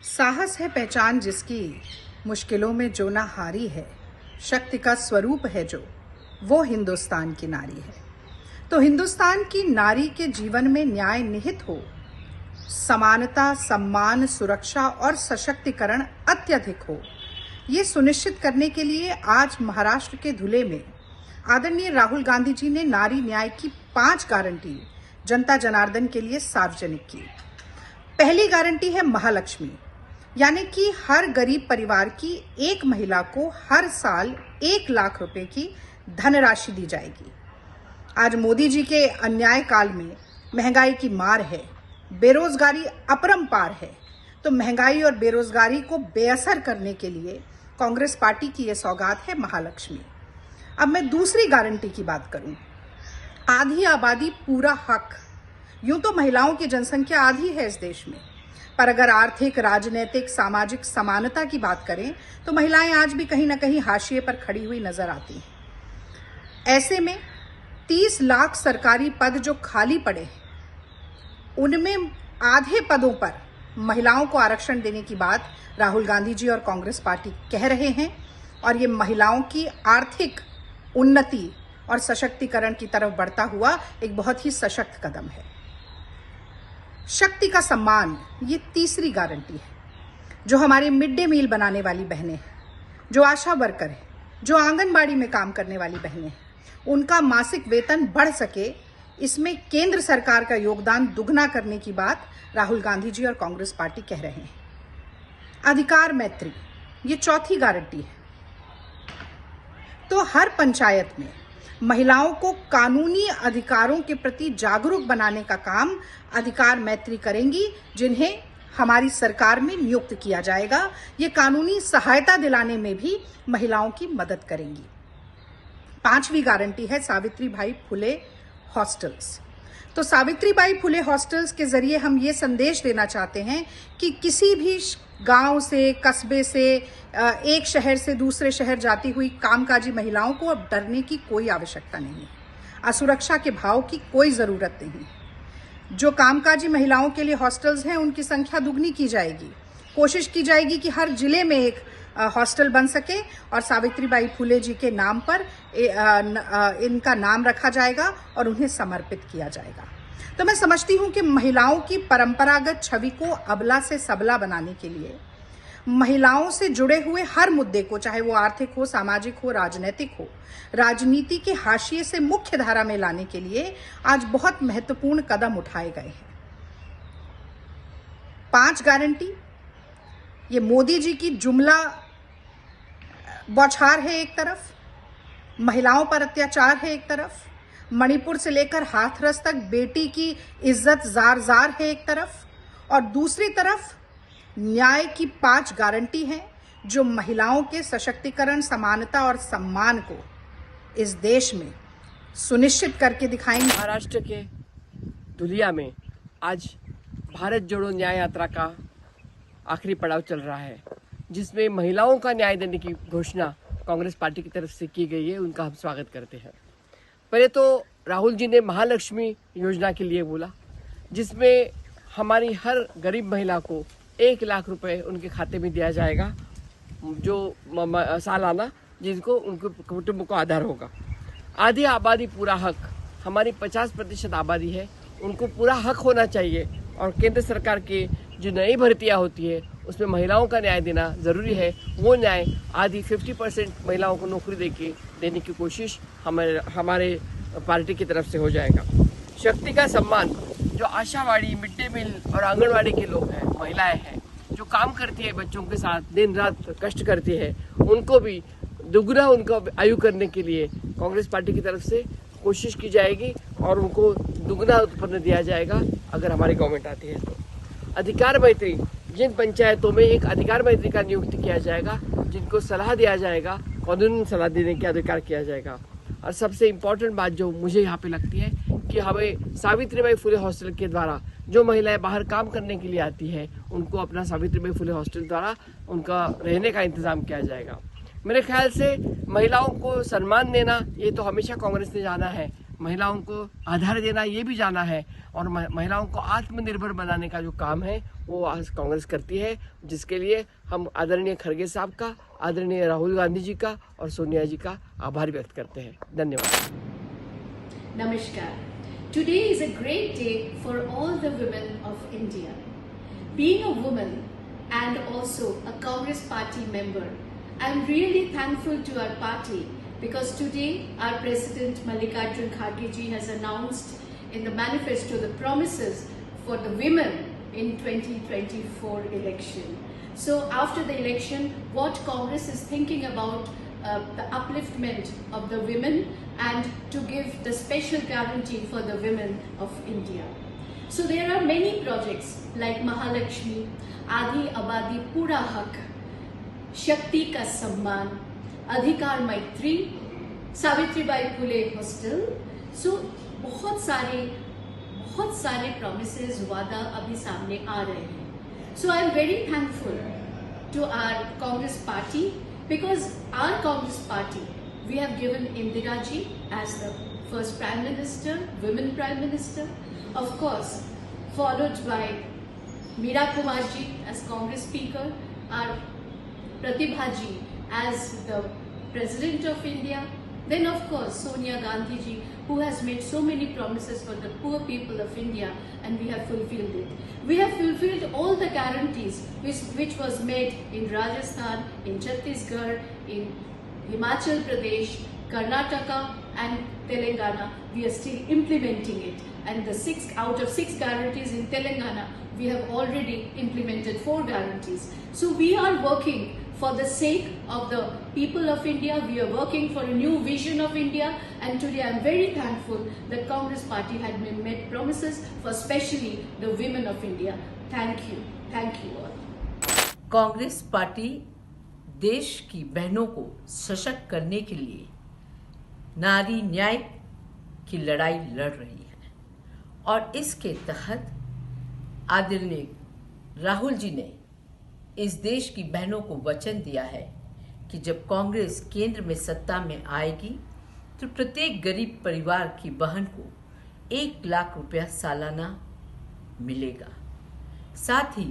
साहस है पहचान जिसकी, मुश्किलों में जो ना हारी है, शक्ति का स्वरूप है जो, वो हिंदुस्तान की नारी है। तो हिंदुस्तान की नारी के जीवन में न्याय निहित हो, समानता, सम्मान, सुरक्षा और सशक्तिकरण अत्यधिक हो, ये सुनिश्चित करने के लिए आज महाराष्ट्र के धुले में आदरणीय राहुल गांधी जी ने नारी न्याय की 5 गारंटी जनता जनार्दन के लिए सार्वजनिक की। पहली गारंटी है महालक्ष्मी, यानी कि हर गरीब परिवार की एक महिला को हर साल 1 लाख रुपए की धनराशि दी जाएगी। आज मोदी जी के अन्याय काल में महंगाई की मार है, बेरोजगारी अपरंपार है, तो महंगाई और बेरोजगारी को बेअसर करने के लिए कांग्रेस पार्टी की यह सौगात है महालक्ष्मी। अब मैं दूसरी गारंटी की बात करूं, आधी आबादी पूरा हक। यूं तो महिलाओं की जनसंख्या आधी है इस देश में, पर अगर आर्थिक, राजनीतिक, सामाजिक समानता की बात करें तो महिलाएं आज भी कहीं ना कहीं हाशिए पर खड़ी हुई नजर आती हैं। ऐसे में 30 लाख सरकारी पद जो खाली पड़े हैं, उनमें आधे पदों पर महिलाओं को आरक्षण देने की बात राहुल गांधी जी और कांग्रेस पार्टी कह रहे हैं, और ये महिलाओं की आर्थिक उन्नति और सशक्तिकरण की तरफ बढ़ता हुआ एक बहुत ही सशक्त कदम है। शक्ति का सम्मान, ये तीसरी गारंटी है। जो हमारे मिड डे मील बनाने वाली बहनें हैं, जो आशा वर्कर हैं, जो आंगनबाड़ी में काम करने वाली बहनें हैं, उनका मासिक वेतन बढ़ सके, इसमें केंद्र सरकार का योगदान दुगना करने की बात राहुल गांधी जी और कांग्रेस पार्टी कह रहे हैं। अधिकार मैत्री, ये चौथी गारंटी है। तो हर पंचायत में महिलाओं को कानूनी अधिकारों के प्रति जागरूक बनाने का काम अधिकार मैत्री करेंगी, जिन्हें हमारी सरकार में नियुक्त किया जाएगा। ये कानूनी सहायता दिलाने में भी महिलाओं की मदद करेंगी। 5वीं गारंटी है सावित्रीबाई फुले हॉस्टल्स। तो सावित्रीबाई फुले हॉस्टल्स के जरिए हम ये संदेश देना चाहते हैं कि किसी भी गांव से, कस्बे से, एक शहर से दूसरे शहर जाती हुई कामकाजी महिलाओं को अब डरने की कोई आवश्यकता नहीं है, असुरक्षा के भाव की कोई जरूरत नहीं। जो कामकाजी महिलाओं के लिए हॉस्टल्स हैं, उनकी संख्या दुगनी की जाएगी। कोशिश की जाएगी कि हर जिले में एक हॉस्टल बन सके और सावित्रीबाई फुले जी के नाम पर इनका नाम रखा जाएगा और उन्हें समर्पित किया जाएगा। तो मैं समझती हूं कि महिलाओं की परंपरागत छवि को अबला से सबला बनाने के लिए, महिलाओं से जुड़े हुए हर मुद्दे को, चाहे वो आर्थिक हो, सामाजिक हो, राजनीतिक हो, राजनीति के हाशिए से मुख्य धारा में लाने के लिए आज बहुत महत्वपूर्ण कदम उठाए गए हैं। 5 गारंटी, ये मोदी जी की जुमला बौछार है एक तरफ, महिलाओं पर अत्याचार है एक तरफ, मणिपुर से लेकर हाथरस तक बेटी की इज्जत जार जार है एक तरफ, और दूसरी तरफ न्याय की 5 गारंटी हैं जो महिलाओं के सशक्तिकरण, समानता और सम्मान को इस देश में सुनिश्चित करके दिखाएंगे। महाराष्ट्र के धुलिया में आज भारत जोड़ो न्याय यात्रा का आखिरी पड़ाव चल रहा है, जिसमें महिलाओं का न्याय देने की घोषणा कांग्रेस पार्टी की तरफ से की गई है। उनका हम स्वागत करते हैं। पहले तो राहुल जी ने महालक्ष्मी योजना के लिए बोला, जिसमें हमारी हर गरीब महिला को 1 लाख रुपए उनके खाते में दिया जाएगा, जो सालाना, जिनको उनके कुटुंब को आधार होगा। आधी आबादी पूरा हक, हमारी 50% आबादी है, उनको पूरा हक होना चाहिए, और केंद्र सरकार की जो नई भर्तियां होती है उसमें महिलाओं का न्याय देना जरूरी है। वो न्याय आधी 50% महिलाओं को नौकरी देने की कोशिश हमारे पार्टी की तरफ से हो जाएगा। शक्ति का सम्मान, जो आशावाड़ी, मिड डे मील और आंगनवाड़ी के लोग हैं, महिलाएं हैं, जो काम करती है बच्चों के साथ, दिन रात कष्ट करती है, उनको भी दुगना उनको आयु करने के लिए कांग्रेस पार्टी की तरफ से कोशिश की जाएगी, और उनको दुगना उत्पन्न दिया जाएगा अगर हमारी गवर्नमेंट आती है तो। अधिकार मैत्री, जिन पंचायतों में एक अधिकार मैत्री का नियुक्त किया जाएगा, जिनको सलाह दिया जाएगा, कानूनी सलाह देने का अधिकार किया जाएगा। और सबसे इम्पोर्टेंट बात जो मुझे यहाँ पे लगती है कि हमें सावित्रीबाई फुले हॉस्टल के द्वारा जो महिलाएं बाहर काम करने के लिए आती हैं, उनको अपना सावित्रीबाई फुले हॉस्टल द्वारा उनका रहने का इंतजाम किया जाएगा। मेरे ख्याल से महिलाओं को सम्मान देना, ये तो हमेशा कांग्रेस ने जाना है, महिलाओं को आधार देना ये भी जाना है, और महिलाओं को आत्मनिर्भर बनाने का जो काम है वो आज कांग्रेस करती है, जिसके लिए हम आदरणीय खड़गे साहब का, आदरणीय राहुल गांधी जी का और सोनिया जी का आभार व्यक्त करते हैं। धन्यवाद। Namaskar. Today is a great day for all the women of India. Being a woman and also a Congress party member, I am really thankful to our party because today our President Mallikarjun Kharge ji has announced in the manifesto the promises for the women in 2024 election. So after the election, what Congress is thinking about the upliftment of the women and to give the special guarantee for the women of India. So there are many projects like Mahalakshmi, Adi Abadi Pura Hak, Shakti Ka Samman, Adhikar Maitri, Savitribai Phule Hostel. So बहुत सारे promises वादा अभी सामने आ रहे हैं. So I am very thankful to our Congress party because our Congress party, we have given Indira ji as the first Prime Minister, women Prime Minister, of course followed by Meera Kumar ji as Congress Speaker, our Pratibha ji as the President of India, then of course Sonia Gandhi ji, who has made so many promises for the poor people of India, and we have fulfilled it. We have fulfilled all the guarantees which was made in Rajasthan, in Chhattisgarh, in Himachal Pradesh, Karnataka and Telangana. We are still implementing it, and the 6 out of 6 guarantees in Telangana, we have already implemented 4 guarantees. So we are working for the sake of the people of India. We are working for a new vision of India, and today I am very thankful that Congress party had made promises for especially the women of India. Thank you all. Congress party देश की बहनों को सशक्त करने के लिए नारी न्याय की लड़ाई लड़ रही है, और इसके तहत आदरणीय राहुल जी ने इस देश की बहनों को वचन दिया है कि जब कांग्रेस केंद्र में सत्ता में आएगी तो प्रत्येक गरीब परिवार की बहन को 1 लाख रुपया सालाना मिलेगा। साथ ही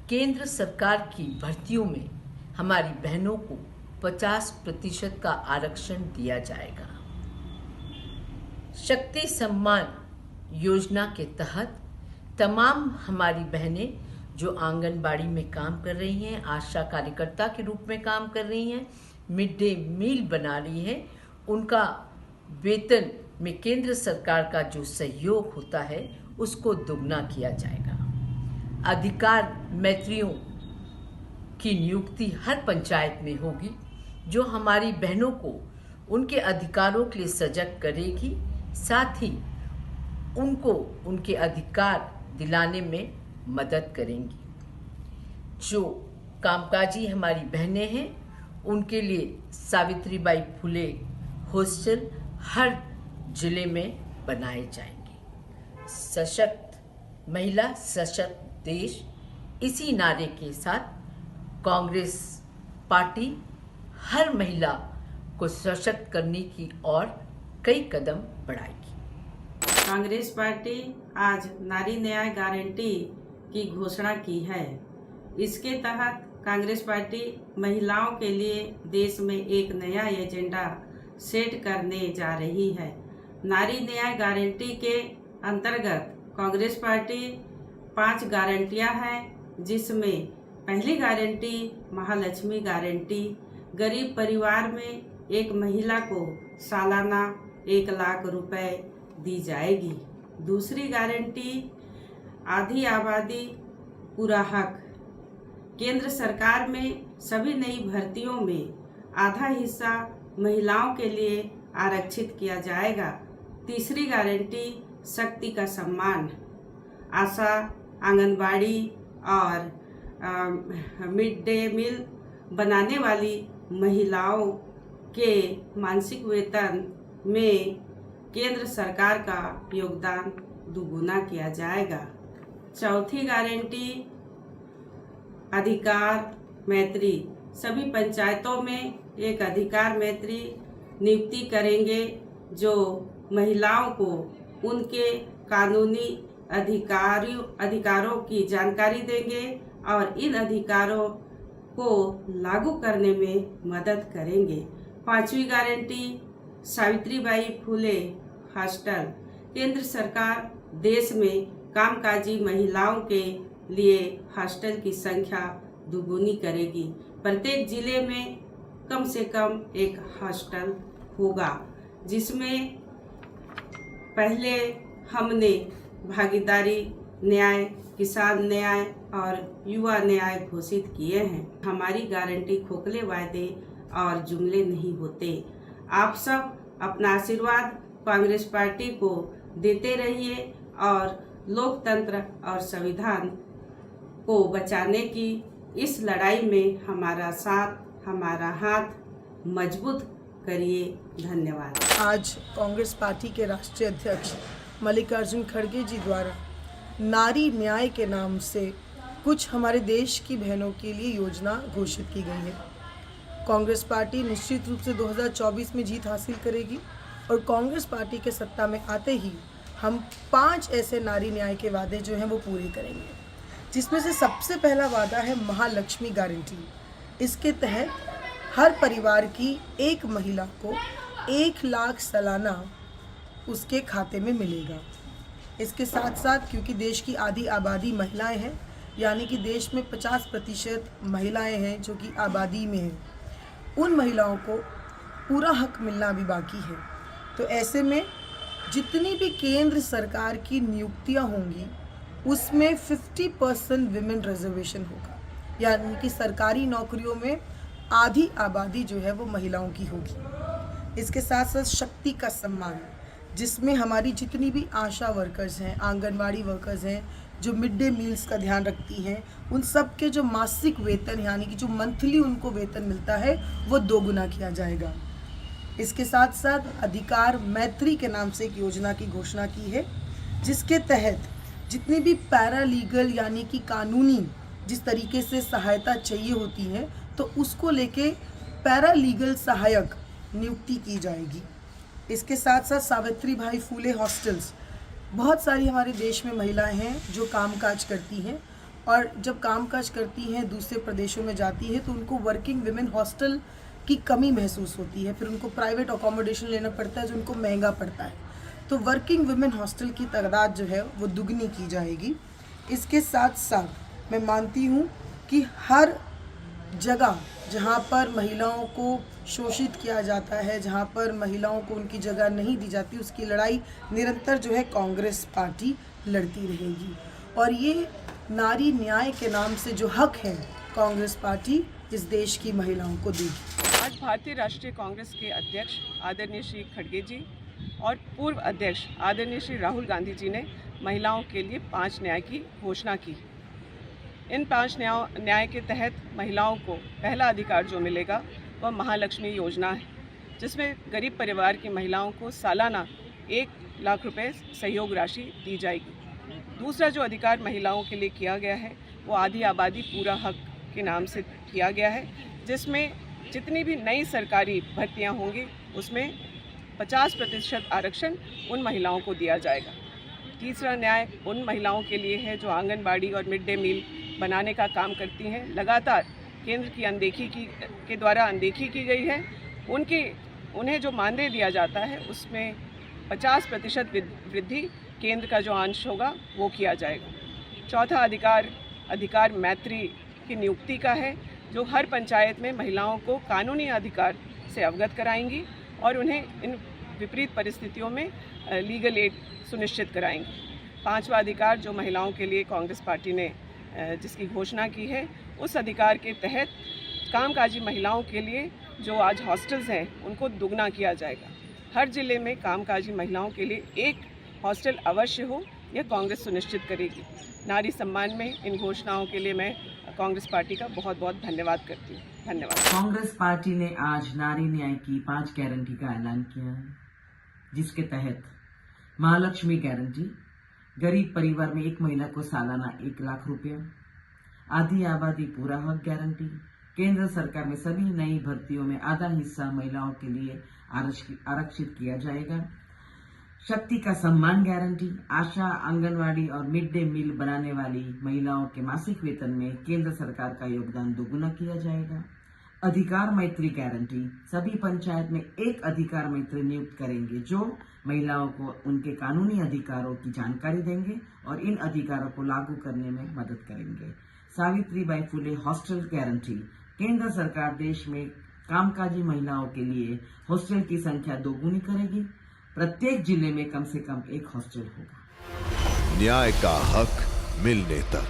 केंद्र सरकार की भर्तियों में हमारी बहनों को 50% का आरक्षण दिया जाएगा। शक्ति सम्मान योजना के तहत तमाम हमारी बहनें जो आंगनबाड़ी में काम कर रही हैं, आशा कार्यकर्ता के रूप में काम कर रही हैं, मिड डे मील बना रही हैं, उनका वेतन में केंद्र सरकार का जो सहयोग होता है उसको दुगना किया जाएगा। अधिकार मैत्रियों की नियुक्ति हर पंचायत में होगी, जो हमारी बहनों को उनके अधिकारों के लिए सजग करेगी, साथ ही उनको उनके अधिकार दिलाने में मदद करेंगी। जो कामकाजी हमारी बहनें हैं उनके लिए सावित्रीबाई फुले हॉस्टल हर जिले में बनाए जाएंगे। सशक्त महिला सशक्त देश, इसी नारे के साथ कांग्रेस पार्टी हर महिला को सशक्त करने की ओर कई कदम बढ़ाएगी। कांग्रेस पार्टी आज नारी न्याय गारंटी की घोषणा की है। इसके तहत कांग्रेस पार्टी महिलाओं के लिए देश में एक नया एजेंडा सेट करने जा रही है। नारी न्याय गारंटी के अंतर्गत कांग्रेस पार्टी 5 गारंटियां हैं, जिसमें पहली गारंटी महालक्ष्मी गारंटी, गरीब परिवार में एक महिला को सालाना 1 लाख रुपए दी जाएगी। दूसरी गारंटी आधी आबादी पूरा हक, केंद्र सरकार में सभी नई भर्तियों में आधा हिस्सा महिलाओं के लिए आरक्षित किया जाएगा। तीसरी गारंटी शक्ति का सम्मान, आशा, आंगनबाड़ी और मिड डे मील बनाने वाली महिलाओं के मासिक वेतन में केंद्र सरकार का योगदान दुगुना किया जाएगा। चौथी गारंटी अधिकार मैत्री, सभी पंचायतों में एक अधिकार मैत्री नियुक्ति करेंगे जो महिलाओं को उनके कानूनी अधिकारों की जानकारी देंगे और इन अधिकारों को लागू करने में मदद करेंगे। 5वीं गारंटी सावित्रीबाई फुले हॉस्टल। केंद्र सरकार देश में कामकाजी महिलाओं के लिए हॉस्टल की संख्या दुगुनी करेगी। प्रत्येक जिले में कम से कम एक हॉस्टल होगा, जिसमें पहले हमने भागीदारी न्याय, किसान न्याय और युवा न्याय घोषित किए हैं। हमारी गारंटी खोखले वायदे और जुमले नहीं होते। आप सब अपना आशीर्वाद कांग्रेस पार्टी को देते रहिए और लोकतंत्र और संविधान को बचाने की इस लड़ाई में हमारा साथ, हमारा हाथ मजबूत करिए। धन्यवाद। आज कांग्रेस पार्टी के राष्ट्रीय अध्यक्ष मल्लिकार्जुन खड़गे जी द्वारा नारी न्याय के नाम से कुछ हमारे देश की बहनों के लिए योजना घोषित की गई है। कांग्रेस पार्टी निश्चित रूप से 2024 में जीत हासिल करेगी और कांग्रेस पार्टी के सत्ता में आते ही हम 5 ऐसे नारी न्याय के वादे जो हैं वो पूरे करेंगे, जिसमें से सबसे पहला वादा है महालक्ष्मी गारंटी। इसके तहत हर परिवार की एक महिला को 1 लाख सालाना उसके खाते में मिलेगा। इसके साथ साथ क्योंकि देश की आधी आबादी महिलाएं हैं, यानी कि देश में 50% महिलाएं हैं जो कि आबादी में हैं, उन महिलाओं को पूरा हक मिलना भी बाकी है। तो ऐसे में जितनी भी केंद्र सरकार की नियुक्तियां होंगी उसमें 50% विमेन रिजर्वेशन होगा, यानी कि सरकारी नौकरियों में आधी आबादी जो है वो महिलाओं की होगी। इसके साथ साथ शक्ति का सम्मान, जिसमें हमारी जितनी भी आशा वर्कर्स हैं, आंगनवाड़ी वर्कर्स हैं, जो मिड डे मील्स का ध्यान रखती हैं, उन सब के जो मासिक वेतन यानी कि जो मंथली उनको वेतन मिलता है वो 2 गुना किया जाएगा। इसके साथ साथ अधिकार मैत्री के नाम से एक योजना की घोषणा की है, जिसके तहत जितनी भी पैरालीगल यानी कि कानूनी जिस तरीके से सहायता चाहिए होती है तो उसको लेके पैरालीगल सहायक नियुक्ति की जाएगी। इसके साथ साथ सावित्रीबाई फुले हॉस्टल्स, बहुत सारी हमारे देश में महिलाएं हैं जो कामकाज करती हैं और जब कामकाज करती हैं दूसरे प्रदेशों में जाती है तो उनको वर्किंग विमेन हॉस्टल की कमी महसूस होती है, फिर उनको प्राइवेट अकोमोडेशन लेना पड़ता है जो उनको महंगा पड़ता है। तो वर्किंग विमेन हॉस्टल की तादाद जो है वो दुगनी की जाएगी। इसके साथ साथ मैं मानती हूँ कि हर जगह जहाँ पर महिलाओं को शोषित किया जाता है, जहाँ पर महिलाओं को उनकी जगह नहीं दी जाती, उसकी लड़ाई निरंतर जो है कांग्रेस पार्टी लड़ती रहेगी। और ये नारी न्याय के नाम से जो हक है कांग्रेस पार्टी इस देश की महिलाओं को देगी। आज भारतीय राष्ट्रीय कांग्रेस के अध्यक्ष आदरणीय श्री खड़गे जी और पूर्व अध्यक्ष आदरणीय श्री राहुल गांधी जी ने महिलाओं के लिए 5 न्याय की घोषणा की। इन 5 न्याय के तहत महिलाओं को पहला अधिकार जो मिलेगा वह महालक्ष्मी योजना है, जिसमें गरीब परिवार की महिलाओं को सालाना 1 लाख रुपए सहयोग राशि दी जाएगी। दूसरा जो अधिकार महिलाओं के लिए किया गया है वो आधी आबादी पूरा हक के नाम से किया गया है, जिसमें जितनी भी नई सरकारी भर्तियां होंगी उसमें 50% आरक्षण उन महिलाओं को दिया जाएगा। तीसरा न्याय उन महिलाओं के लिए है जो आंगनबाड़ी और मिड डे मील बनाने का काम करती हैं। लगातार केंद्र की के द्वारा अनदेखी की गई है। उन्हें जो मानदेय दिया जाता है उसमें 50% वृद्धि केंद्र का जो अंश होगा वो किया जाएगा। चौथा अधिकार मैत्री की नियुक्ति का है, जो हर पंचायत में महिलाओं को कानूनी अधिकार से अवगत कराएंगी और उन्हें इन विपरीत परिस्थितियों में लीगल एड सुनिश्चित कराएंगी। 5वां अधिकार जो महिलाओं के लिए कांग्रेस पार्टी ने जिसकी घोषणा की है, उस अधिकार के तहत कामकाजी महिलाओं के लिए जो आज हॉस्टल्स हैं उनको दुगना किया जाएगा। हर जिले में कामकाजी महिलाओं के लिए एक हॉस्टल अवश्य हो, यह कांग्रेस सुनिश्चित करेगी। नारी सम्मान में इन घोषणाओं के लिए मैं कांग्रेस पार्टी का बहुत बहुत धन्यवाद करती हूँ। धन्यवाद। कांग्रेस पार्टी ने आज नारी न्याय की 5 गारंटी का ऐलान किया है, जिसके तहत महालक्ष्मी गारंटी, गरीब परिवार में एक महिला को सालाना 1 लाख रुपया, आधी आबादी पूरा हक गारंटी, केंद्र सरकार में सभी नई भर्तियों में आधा हिस्सा महिलाओं के लिए आरक्षित किया जाएगा। शक्ति का सम्मान गारंटी, आशा, आंगनवाड़ी और मिड डे मील बनाने वाली महिलाओं के मासिक वेतन में केंद्र सरकार का योगदान दोगुना किया जाएगा। अधिकार मैत्री गारंटी, सभी पंचायत में एक अधिकार मैत्री नियुक्त करेंगे जो महिलाओं को उनके कानूनी अधिकारों की जानकारी देंगे और इन अधिकारों को लागू करने में मदद करेंगे। सावित्रीबाई फुले हॉस्टल गारंटी, केंद्र सरकार देश में कामकाजी महिलाओं के लिए हॉस्टल की संख्या दोगुनी करेगी। प्रत्येक जिले में कम से कम एक हॉस्टल होगा। न्याय का हक मिलने तक।